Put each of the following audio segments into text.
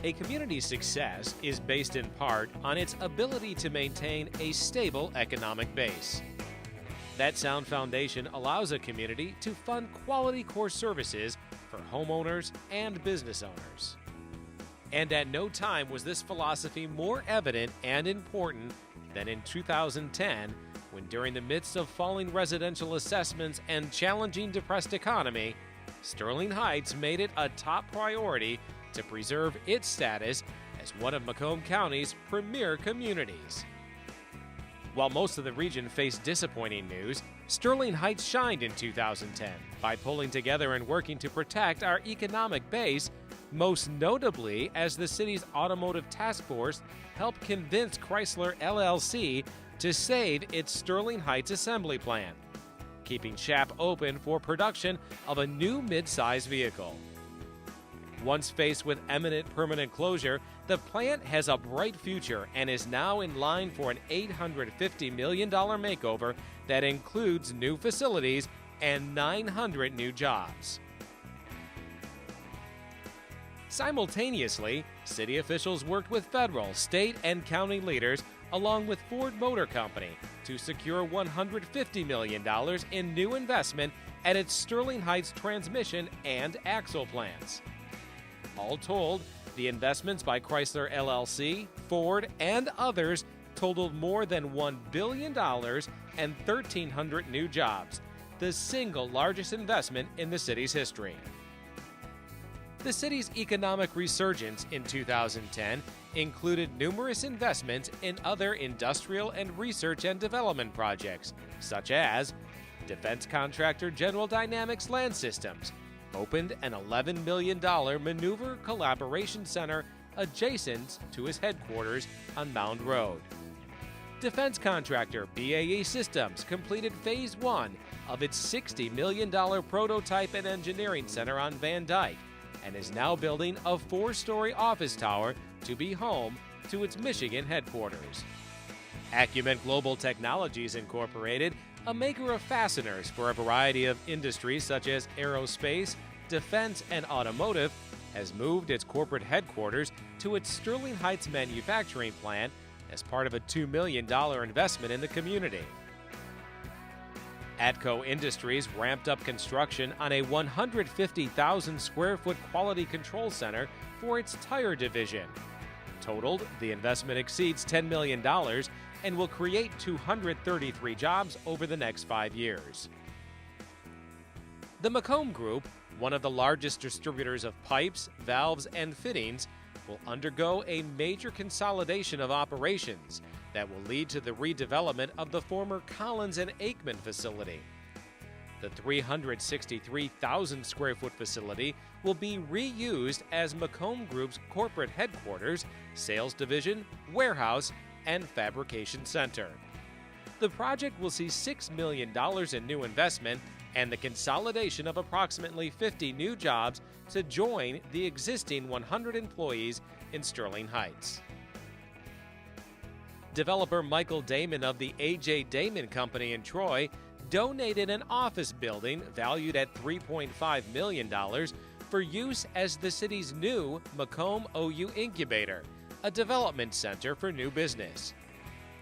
A community's success is based in part on its ability to maintain a stable economic base. That sound foundation allows a community to fund quality core services for homeowners and business owners. And at no time was this philosophy more evident and important than in 2010, when during the midst of falling residential assessments and challenging depressed economy, Sterling Heights made it a top priority to preserve its status as one of Macomb County's premier communities. While most of the region faced disappointing news, Sterling Heights shined in 2010 by pulling together and working to protect our economic base, most notably as the city's automotive task force helped convince Chrysler LLC to save its Sterling Heights assembly plant, keeping SHAP open for production of a new mid-size vehicle. Once faced with imminent permanent closure, the plant has a bright future and is now in line for an $850 million makeover that includes new facilities and 900 new jobs. Simultaneously, city officials worked with federal, state, and county leaders along with Ford Motor Company to secure $150 million in new investment at its Sterling Heights transmission and axle plants. All told, the investments by Chrysler LLC, Ford, and others totaled more than $1 billion and 1,300 new jobs, the single largest investment in the city's history. The city's economic resurgence in 2010 included numerous investments in other industrial and research and development projects, such as defense contractor General Dynamics Land Systems opened an $11 million maneuver collaboration center adjacent to his headquarters on Mound Road. Defense contractor BAE Systems completed Phase 1 of its $60 million prototype and engineering center on Van Dyke and is now building a 4-story office tower to be home to its Michigan headquarters. Acumen Global Technologies Incorporated, a maker of fasteners for a variety of industries such as aerospace, defense, and automotive, has moved its corporate headquarters to its Sterling Heights manufacturing plant as part of a $2 million investment in the community. Atco Industries ramped up construction on a 150,000 square foot quality control center for its tire division. Totaled, the investment exceeds $10 million and will create 233 jobs over the next 5 years. The Macomb Group, one of the largest distributors of pipes, valves, and fittings, will undergo a major consolidation of operations that will lead to the redevelopment of the former Collins and Aikman facility. The 363,000 square foot facility will be reused as Macomb Group's corporate headquarters, sales division, warehouse, and fabrication center. The project will see $6 million in new investment and the consolidation of approximately 50 new jobs to join the existing 100 employees in Sterling Heights. Developer Michael Damon of the A.J. Damon Company in Troy donated an office building valued at $3.5 million for use as the city's new Macomb OU Incubator, a development center for new business.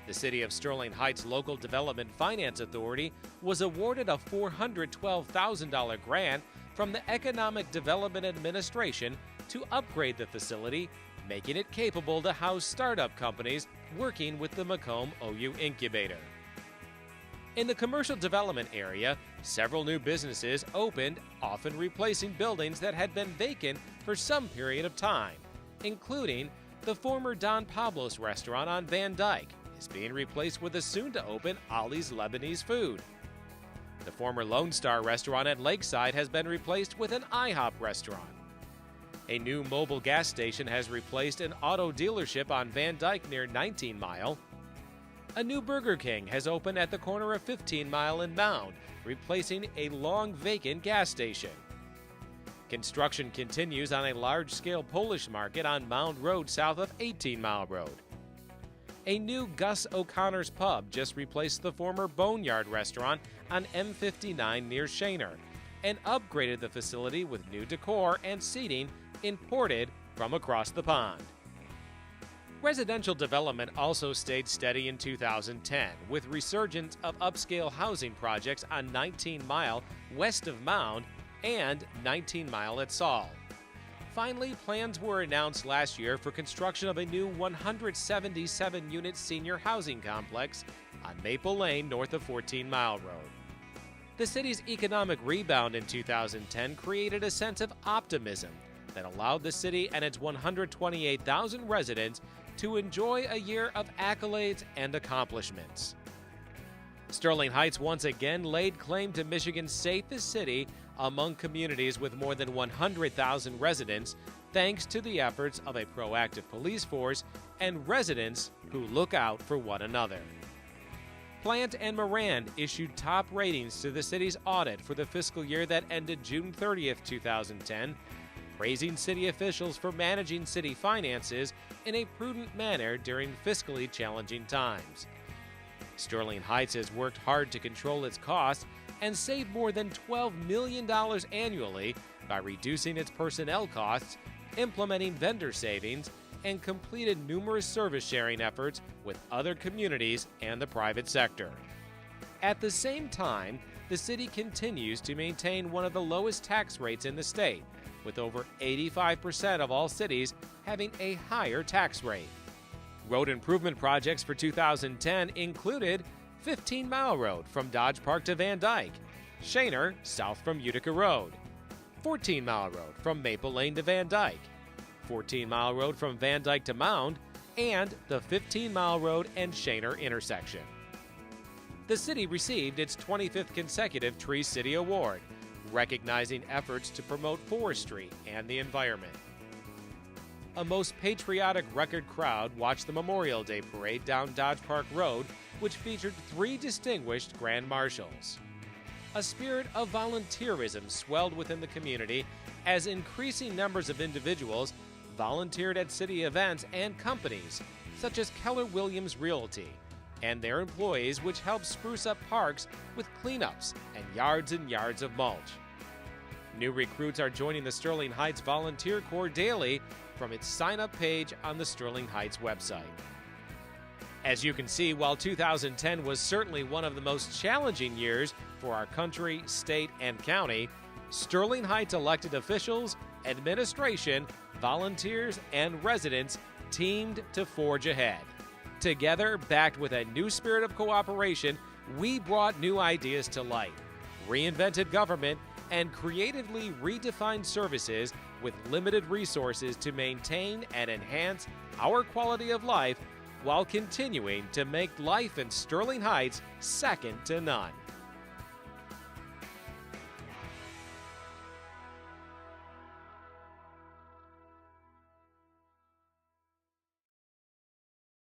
The City of Sterling Heights Local Development Finance Authority was awarded a $412,000 grant from the Economic Development Administration to upgrade the facility, making it capable to house startup companies working with the Macomb OU Incubator. In the commercial development area, several new businesses opened, often replacing buildings that had been vacant for some period of time, including the former Don Pablos restaurant on Van Dyke is being replaced with a soon-to-open Ollie's Lebanese Food. The former Lone Star restaurant at Lakeside has been replaced with an IHOP restaurant. A new mobile gas station has replaced an auto dealership on Van Dyke near 19 Mile. A new Burger King has opened at the corner of 15 Mile and Mound, replacing a long-vacant gas station. Construction continues on a large-scale Polish market on Mound Road south of 18 Mile Road. A new Gus O'Connor's Pub just replaced the former Boneyard restaurant on M59 near Shaner and upgraded the facility with new decor and seating imported from across the pond. Residential development also stayed steady in 2010, with resurgence of upscale housing projects on 19 Mile west of Mound and 19 Mile at Saul. Finally, plans were announced last year for construction of a new 177-unit senior housing complex on Maple Lane north of 14 Mile Road. The city's economic rebound in 2010 created a sense of optimism that allowed the city and its 128,000 residents to enjoy a year of accolades and accomplishments. Sterling Heights once again laid claim to Michigan's safest city among communities with more than 100,000 residents, thanks to the efforts of a proactive police force and residents who look out for one another. Plant and Moran issued top ratings to the city's audit for the fiscal year that ended June 30, 2010, praising city officials for managing city finances in a prudent manner during fiscally challenging times. Sterling Heights has worked hard to control its costs and saved more than $12 million annually by reducing its personnel costs, implementing vendor savings, and completed numerous service-sharing efforts with other communities and the private sector. At the same time, the city continues to maintain one of the lowest tax rates in the state, with over 85% of all cities having a higher tax rate. Road improvement projects for 2010 included 15 Mile Road from Dodge Park to Van Dyke, Shaner south from Utica Road, 14 Mile Road from Maple Lane to Van Dyke, 14 Mile Road from Van Dyke to Mound, and the 15 Mile Road and Shaner intersection. The city received its 25th consecutive Tree City Award, recognizing efforts to promote forestry and the environment. A most patriotic record crowd watched the Memorial Day Parade down Dodge Park Road, which featured 3 distinguished Grand Marshals. A spirit of volunteerism swelled within the community as increasing numbers of individuals volunteered at city events and companies, such as Keller Williams Realty, and their employees, which helped spruce up parks with cleanups and yards of mulch. New recruits are joining the Sterling Heights Volunteer Corps daily from its sign-up page on the Sterling Heights website. As you can see, while 2010 was certainly one of the most challenging years for our country, state, and county, Sterling Heights elected officials, administration, volunteers, and residents teamed to forge ahead. Together, backed with a new spirit of cooperation, we brought new ideas to light, reinvented government, and creatively redefined services with limited resources to maintain and enhance our quality of life while continuing to make life in Sterling Heights second to none.